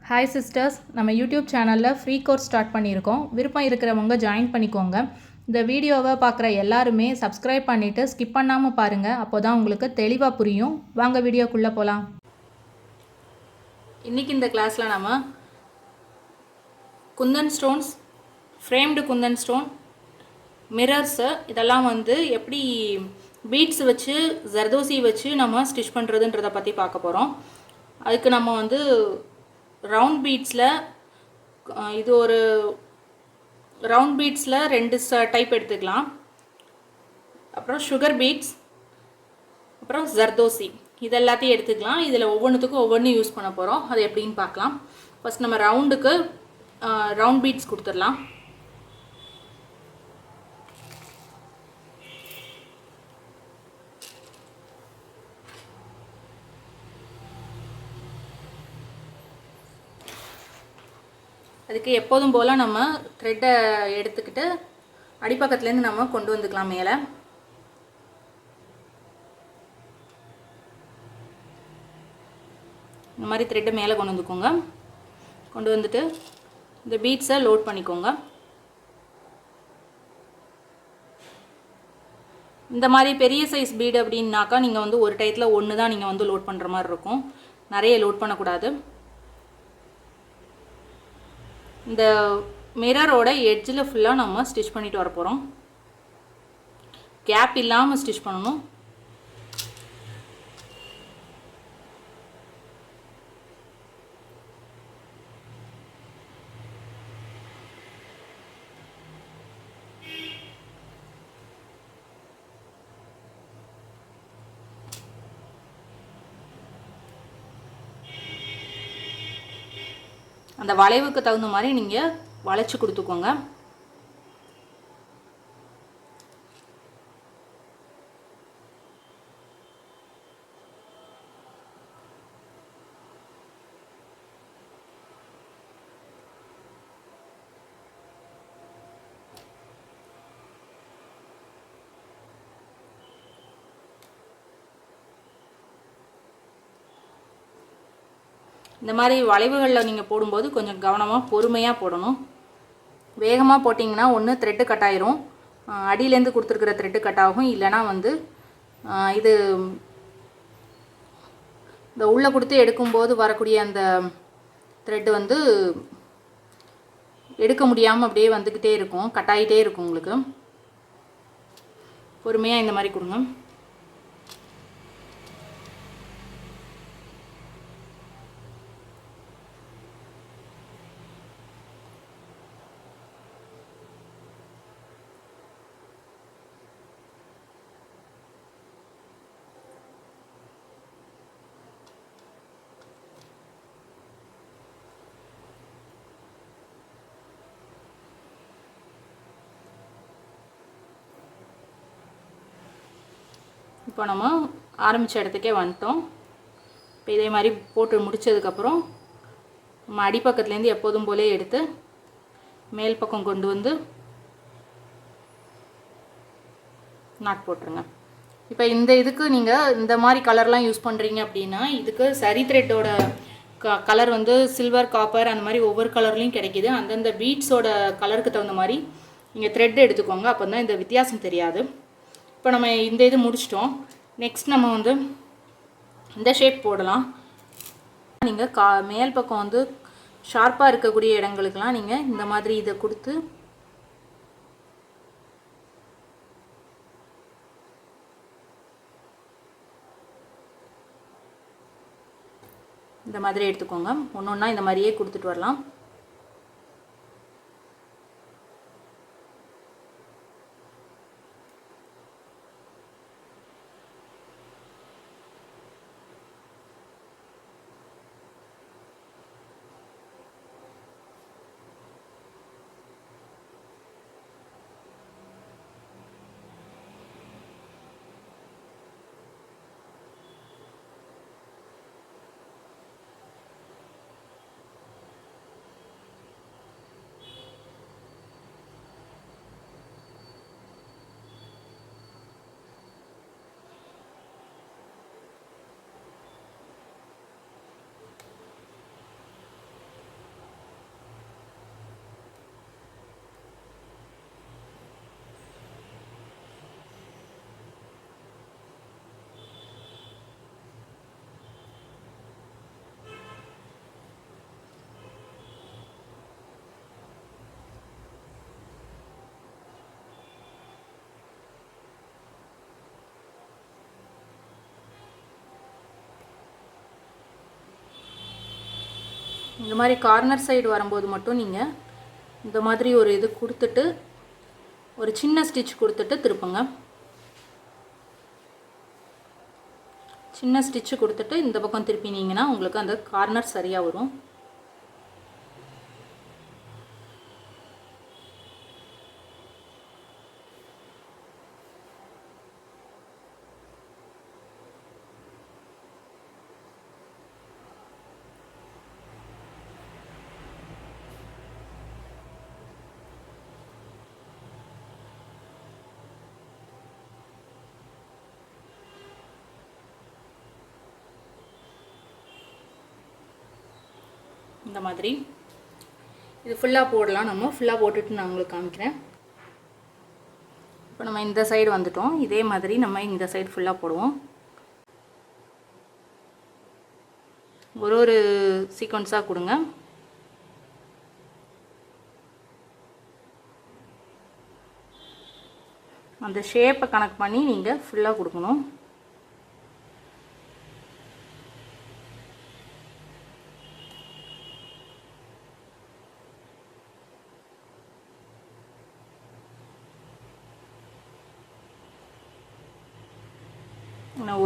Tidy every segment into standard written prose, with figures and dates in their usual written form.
Hi sisters, நம்ம YouTube சேனலில் free course start பண்ணியிருக்கோம். விருப்பம் இருக்கிறவங்க ஜாயின் பண்ணிக்கோங்க. இந்த வீடியோவை பார்க்குற எல்லாருமே சப்ஸ்கிரைப் பண்ணிவிட்டு ஸ்கிப் பண்ணாமல் பாருங்கள். அப்போ தான் உங்களுக்கு தெளிவாக புரியும். வாங்க வீடியோக்குள்ளே போகலாம். இன்றைக்கி இந்த கிளாஸில் நம்ம Kundan stones, framed Kundan stone, mirrors இதெல்லாம் எப்படி பீட்ஸ் வச்சு ஜர்தோசி வச்சு நம்ம ஸ்டிச் பண்ணுறதுன்றதை பற்றி பார்க்க போகிறோம். அதுக்கு நம்ம ரவுண்ட் பீட்ஸில் இது ஒரு ரவுண்ட் பீட்ஸில் 2 டைப் எடுத்துக்கலாம். அப்புறம் சுகர் பீட்ஸ், அப்புறம் ஜர்தோசி இது எல்லாத்தையும் எடுத்துக்கலாம். இதில் ஒவ்வொன்றுத்துக்கும் ஒவ்வொன்று யூஸ் பண்ண போகிறோம். அது எப்படின்னு பார்க்கலாம். ஃபஸ்ட் நம்ம ரவுண்டுக்கு ரவுண்ட் பீட்ஸ் கொடுத்துடலாம். அதுக்கு எப்போதும் போல் நம்ம த்ரெட்டை எடுத்துக்கிட்டு அடிப்பக்கத்துலேருந்து நம்ம கொண்டு வந்துக்கலாம். மேலே இந்த மாதிரி த்ரெட்டை மேலே கொண்டு வந்துக்கோங்க. கொண்டு வந்துட்டு இந்த பீட்ஸை லோட் பண்ணிக்கோங்க. இந்த மாதிரி பெரிய சைஸ் பீடு அப்படின்னாக்கா நீங்கள் ஒரு டயத்தில் ஒன்று தான் நீங்கள் லோட் பண்ணுற மாதிரி இருக்கும். நிறைய லோட் பண்ணக்கூடாது. இந்த மிரரோட எட்ஜில் ஃபுல்லாக நம்ம ஸ்டிச் பண்ணிட்டு வர போகிறோம். கேப் இல்லாமல் ஸ்டிச் பண்ணணும். அந்த வளைவுக்கு தகுந்த மாதிரி நீங்கள் வளைச்சி கொடுத்துக்கோங்க. இந்த மாதிரி வளைவுகளில் நீங்கள் போடும்போது கொஞ்சம் கவனமாக பொறுமையாக போடணும். வேகமாக போட்டிங்கன்னா ஒன்று த்ரெட்டு கட் ஆயிரும், அடியிலேருந்து கொடுத்துருக்குற த்ரெட்டு கட் ஆகும். இல்லைனா இது இந்த உள்ளே கொடுத்து எடுக்கும்போது வரக்கூடிய அந்த த்ரெட்டு எடுக்க முடியாமல் அப்படியே வந்துக்கிட்டே இருக்கும், கட் ஆகிட்டே இருக்கும். உங்களுக்கு பொறுமையாக இந்த மாதிரி கொடுங்க. இப்போ நம்ம ஆரம்பித்த இடத்துக்கே வந்துட்டோம். இப்போ இதே மாதிரி போட்டு முடித்ததுக்கப்புறம் நம்ம அடிப்பக்கத்துலேருந்து எப்போதும் போலே எடுத்து மேல் பக்கம் கொண்டு வந்து நாட் போட்டுருங்க. இப்போ இந்த இதுக்கு நீங்கள் இந்த மாதிரி கலர்லாம் யூஸ் பண்ணுறீங்க அப்படின்னா இதுக்கு சரி த்ரெட்டோட கலர் சில்வர், காப்பர் அந்த மாதிரி ஒவ்வொரு கலர்லேயும் கிடைக்கிது. அந்தந்த பீட்ஸோட கலருக்கு தகுந்த மாதிரி நீங்கள் த்ரெட் எடுத்துக்கோங்க. அப்போ தான் இந்த வித்தியாசம் தெரியாது. இப்போ நம்ம இந்த இது முடிச்சிட்டோம். நெக்ஸ்ட் நம்ம இந்த ஷேப் போடலாம். நீங்கள் மேல் பக்கம் ஷார்ப்பாக இருக்கக்கூடிய இடங்களுக்கெல்லாம் நீங்கள் இந்த மாதிரி இதை கொடுத்து இந்த மாதிரி எடுத்துக்கோங்க. ஒன்று ஒன்றா இந்த மாதிரியே கொடுத்துட்டு வரலாம். இந்த மாதிரி கார்னர் சைடு வரும்போது மட்டும் நீங்கள் இந்த மாதிரி ஒரு இது கொடுத்துட்டு ஒரு சின்ன ஸ்டிச் கொடுத்துட்டு திருப்புங்க. சின்ன ஸ்டிச்சு கொடுத்துட்டு இந்த பக்கம் திருப்பினீங்கன்னா உங்களுக்கு அந்த கார்னர் சரியாக வரும். இந்த மாதிரி இது ஃபுல்லாக போடலாம். நம்ம ஃபுல்லாக போட்டுட்டு நான் உங்களுக்கு காமிக்கிறேன். இப்போ நம்ம இந்த சைடு வந்துட்டோம். இதே மாதிரி நம்ம இந்த சைடு ஃபுல்லாக போடுவோம். ஒரு சீக்வன்ஸாக கொடுங்க. அந்த ஷேப்பை கனெக்ட் பண்ணி நீங்கள் ஃபுல்லாக கொடுக்கணும்.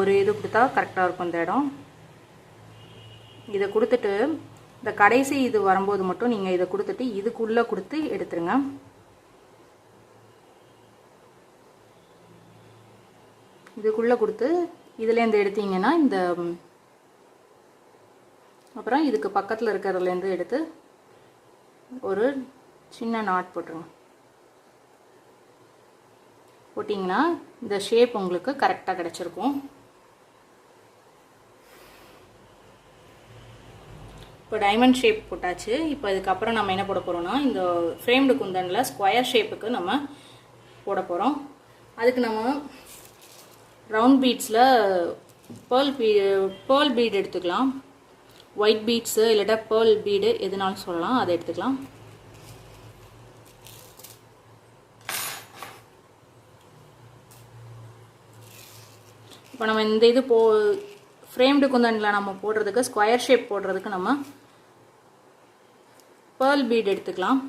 ஒரு இது கொடுத்தா கரெக்டாக இருக்கும் இந்த இடம். இதை கொடுத்துட்டு இந்த கடைசி இது வரும்போது மட்டும் நீங்கள் இதை கொடுத்துட்டு இதுக்குள்ளே கொடுத்து எடுத்துருங்க. இதுக்குள்ளே கொடுத்து இதுலேருந்து எடுத்தீங்கன்னா இந்த அப்புறம் இதுக்கு பக்கத்தில் இருக்கிறதுலேருந்து எடுத்து ஒரு சின்ன நாட் போட்டுருங்க. போட்டிங்கன்னா இந்த ஷேப் உங்களுக்கு கரெக்டாக கிடச்சிருக்கும். இப்போ டைமண்ட் ஷேப் போட்டாச்சு. இப்போ இதுக்கப்புறம் நம்ம என்ன போட போகிறோம்னா இந்த ஃப்ரேம்டு குந்தனில் ஸ்கொயர் ஷேப்புக்கு நம்ம போட போகிறோம். அதுக்கு நம்ம ரவுண்ட் பீட்ஸில் பேர்ல் பீடு எடுத்துக்கலாம். ஒயிட் பீட்ஸு இல்லாட்டா பேர்ல் பீடு எதுனாலும் சொல்லலாம், அதை எடுத்துக்கலாம். இப்போ நம்ம இந்த இது ஃப்ரேம்டு குந்தனில் நம்ம போடுறதுக்கு ஸ்கொயர் ஷேப் போடுறதுக்கு நம்ம பேர்ல் பீட் எடுத்துக்கலாம்.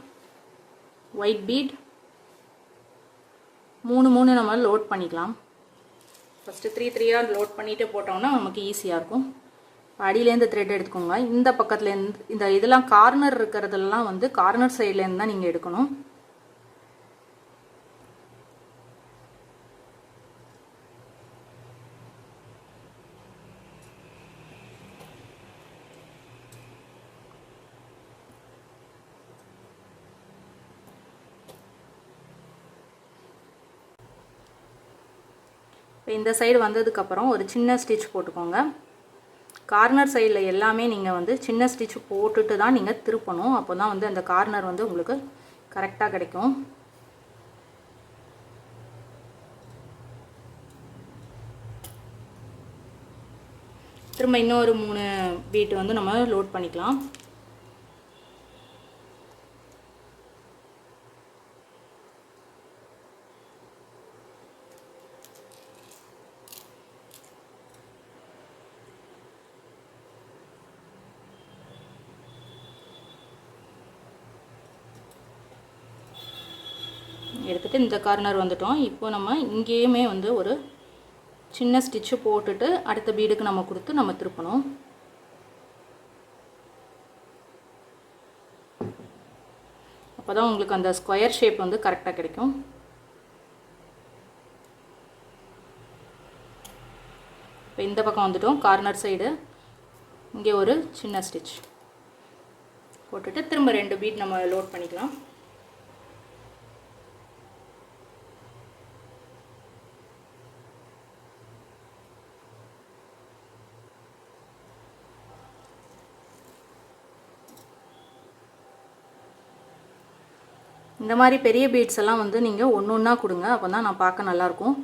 ஒயிட் பீட் 3 நம்ம லோட் பண்ணிக்கலாம். ஃபஸ்ட்டு 3 லோட் பண்ணிவிட்டு போட்டோம்னா நமக்கு ஈஸியாக இருக்கும். அடியிலேருந்து த்ரெட் எடுத்துக்கோங்க. இந்த பக்கத்துலேருந்து இந்த இதெல்லாம் கார்னர் இருக்கிறதெல்லாம் வந்து கார்னர் சைட்லேருந்து தான் நீங்கள் எடுக்கணும். இந்த சைடு வந்ததுக்கப்புறம் ஒரு சின்ன ஸ்டிச் போட்டுக்கோங்க. கார்னர் சைடில் எல்லாமே நீங்கள் வந்து சின்ன ஸ்டிச் போட்டுட்டு தான் நீங்கள் திருப்பணும். அப்போ தான் வந்து அந்த கார்னர் வந்து உங்களுக்கு கரெக்டாக கிடைக்கும். திரும்ப இன்னொரு 3 பீட் வந்து நம்ம லோட் பண்ணிக்கலாம். எடுத்துகிட்டு இந்த கார்னர் வந்துட்டோம். இப்போ நம்ம இங்கேயுமே வந்து ஒரு சின்ன ஸ்டிச்சு போட்டுட்டு அடுத்த பீடுக்கு நம்ம கொடுத்து நம்ம திருப்பணும். அப்போ தான் உங்களுக்கு அந்த ஸ்கொயர் ஷேப் வந்து கரெக்டாக கிடைக்கும். இப்போ இந்த பக்கம் வந்துட்டோம். கார்னர் சைடு இங்கே ஒரு சின்ன ஸ்டிச் போட்டுட்டு திரும்ப 2 பீட் நம்ம லோட் பண்ணிக்கலாம். இந்த மாதிரி பெரிய பீட்ஸ் எல்லாம் வந்து நீங்கள் ஒன்று ஒன்றா கொடுங்க. அப்போ தான் நான் பார்க்க நல்லாயிருக்கும்.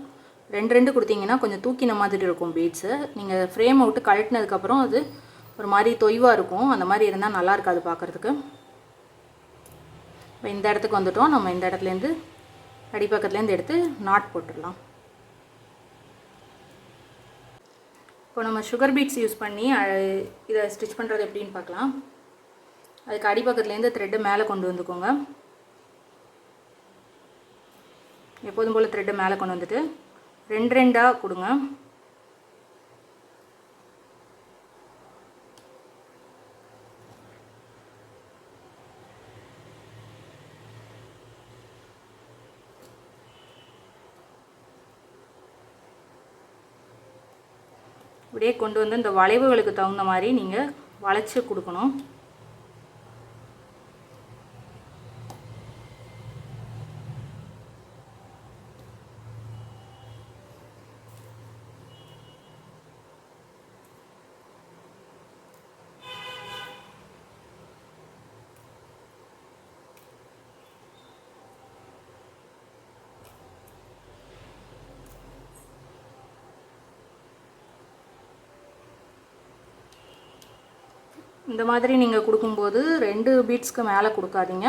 2 கொடுத்தீங்கன்னா கொஞ்சம் தூக்கின மாதிரி இருக்கும் பீட்ஸு. நீங்கள் ஃப்ரேமை விட்டு கழட்டினதுக்கப்புறம் அது ஒரு மாதிரி தொய்வாக இருக்கும். அந்த மாதிரி இருந்தால் நல்லா இருக்காது பார்க்குறதுக்கு. இப்போ இந்த இடத்துக்கு வந்துட்டோம். நம்ம இந்த இடத்துலேருந்து அடிப்பக்கத்துலேருந்து எடுத்து நாட் போட்டுடலாம். இப்போ நம்ம சுகர் பீட்ஸ் யூஸ் பண்ணி இதை ஸ்டிச் பண்ணுறது எப்படின்னு பார்க்கலாம். அதுக்கு அடிப்பக்கத்துலேருந்து த்ரெட்டு மேலே கொண்டு வந்துக்கோங்க. எப்போதும் போல் த்ரெட்டு மேலே கொண்டு வந்துட்டு 2 கொடுங்க. இப்படியே கொண்டு வந்து இந்த வளைவுகளுக்கு தகுந்த மாதிரி நீங்கள் வளைச்சி கொடுக்கணும். இந்த மாதிரி நீங்கள் கொடுக்கும்போது 2 பீட்ஸ்க்கு மேலே கொடுக்காதீங்க.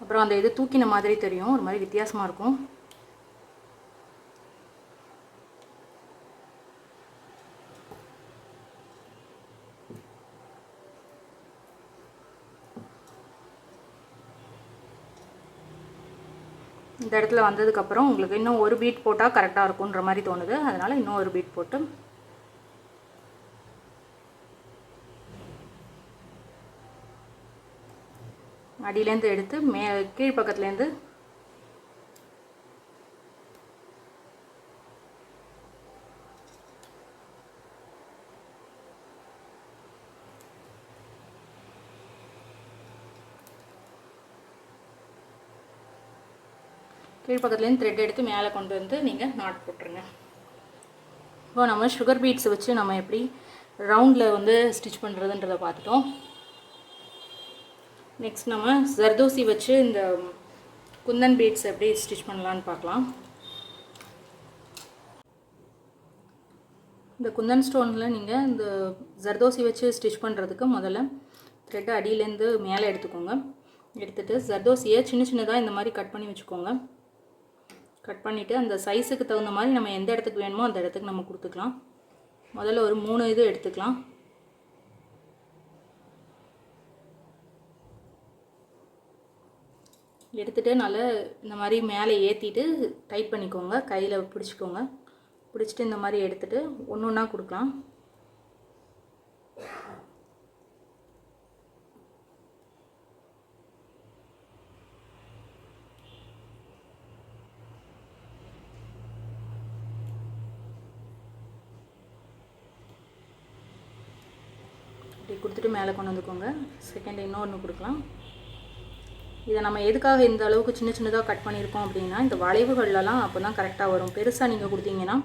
அப்புறம் அந்த இது தூக்கின மாதிரி தெரியும், ஒரு மாதிரி வித்தியாசமாக இருக்கும். இந்த இடத்துல வந்ததுக்கப்புறம் உங்களுக்கு இன்னும் ஒரு பீட் போட்டால் கரெக்டாக இருக்குன்ற மாதிரி தோணுது. அதனால் இன்னும் ஒரு பீட் போட்டு அடியிலேருந்து எடுத்து கீழ் பக்கத்துலேருந்து கீழ்ப்பக்கத்துலேருந்து த்ரெட் எடுத்து மேலே கொண்டு வந்து நீங்கள் நாட் போட்டுருங்க. இப்போ நம்ம சுகர் பீட்ஸ் வச்சு நம்ம எப்படி ரவுண்டில் வந்து ஸ்டிச் பண்ணுறதுன்றதை பார்த்துட்டோம். நெக்ஸ்ட் நம்ம ஜர்தோசி வச்சு இந்த குந்தன் பீட்ஸ் எப்படி ஸ்டிச் பண்ணலான்னு பார்க்கலாம். இந்த குந்தன் ஸ்டோனில் நீங்கள் இந்த ஜர்தோசி வச்சு ஸ்டிச் பண்ணுறதுக்கு முதல்ல த்ரெட்டை அடியிலேருந்து மேலே எடுத்துக்கோங்க. எடுத்துகிட்டு ஜர்தோசியை சின்ன சின்னதாக இந்த மாதிரி கட் பண்ணி வச்சுக்கோங்க. கட் பண்ணிவிட்டு அந்த சைஸுக்கு தகுந்த மாதிரி நம்ம எந்த இடத்துக்கு வேணுமோ அந்த இடத்துக்கு நம்ம கொடுத்துக்கலாம். முதல்ல ஒரு 3 இது எடுத்துக்கலாம். எடுத்துகிட்டு நல்லா இந்த மாதிரி மேலே ஏற்றிட்டு டைட் பண்ணிக்கோங்க. கையில் பிடிச்சிக்கோங்க. பிடிச்சிட்டு இந்த மாதிரி எடுத்துகிட்டு ஒன்று ஒன்றா கொடுக்கலாம். இப்படி கொடுத்துட்டு மேலே கொண்டு வந்துக்கோங்க. செகண்ட் இன்னொன்று கொடுக்கலாம். இதை நம்ம எதுக்காக இந்த அளவுக்கு சின்ன சின்னதாக கட் பண்ணியிருக்கோம் அப்படின்னா, இந்த வளைவுகள்லாம் அப்போ தான் கரெக்டாக வரும். பெருசாக நீங்கள் கொடுத்தீங்கன்னா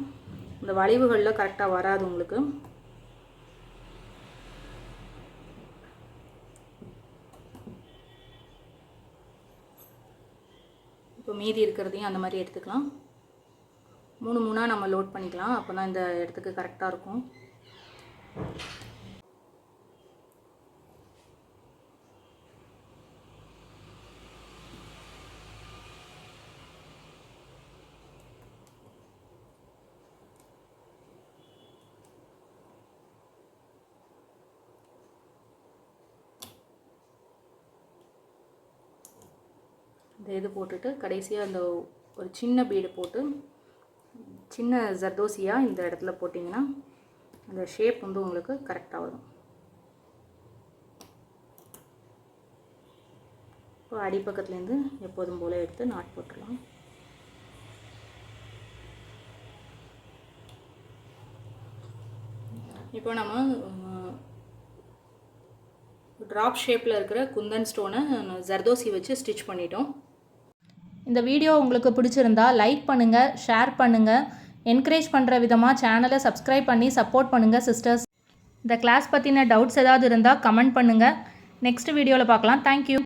இந்த வளைவுகளில் கரெக்டாக வராது உங்களுக்கு. இப்போ மீதி இருக்கிறதையும் அந்த மாதிரி எடுத்துக்கலாம். 3 நம்ம லோட் பண்ணிக்கலாம். அப்போ தான் இந்த இடத்துக்கு கரெக்டாக இருக்கும். இந்த இது போட்டுட்டு கடைசியாக அந்த ஒரு சின்ன பீடு போட்டு சின்ன ஜர்தோசியாக இந்த இடத்துல போட்டிங்கன்னா அந்த ஷேப் வந்து உங்களுக்கு கரெக்டாக வரும். இப்போ அடிப்பக்கத்துலேருந்து எப்போதும் போல் எடுத்து நாட் போட்டுடலாம். இப்போ நம்ம ட்ராப் ஷேப்பில் இருக்கிற குந்தன் ஸ்டோனை ஜர்தோசி வச்சு ஸ்டிச் பண்ணிட்டோம். இந்த வீடியோ உங்களுக்கு பிடிச்சிருந்தா லைக் பண்ணுங்கள், ஷேர் பண்ணுங்கள், என்கரேஜ் பண்ணுற விதமாக சேனலை சப்ஸ்கிரைப் பண்ணி சப்போர்ட் பண்ணுங்கள் சிஸ்டர்ஸ். இந்த கிளாஸ் பற்றின டவுட்ஸ் ஏதாவது இருந்தால் கமெண்ட் பண்ணுங்கள். நெக்ஸ்ட் வீடியோவில் பார்க்கலாம். தேங்க்யூ.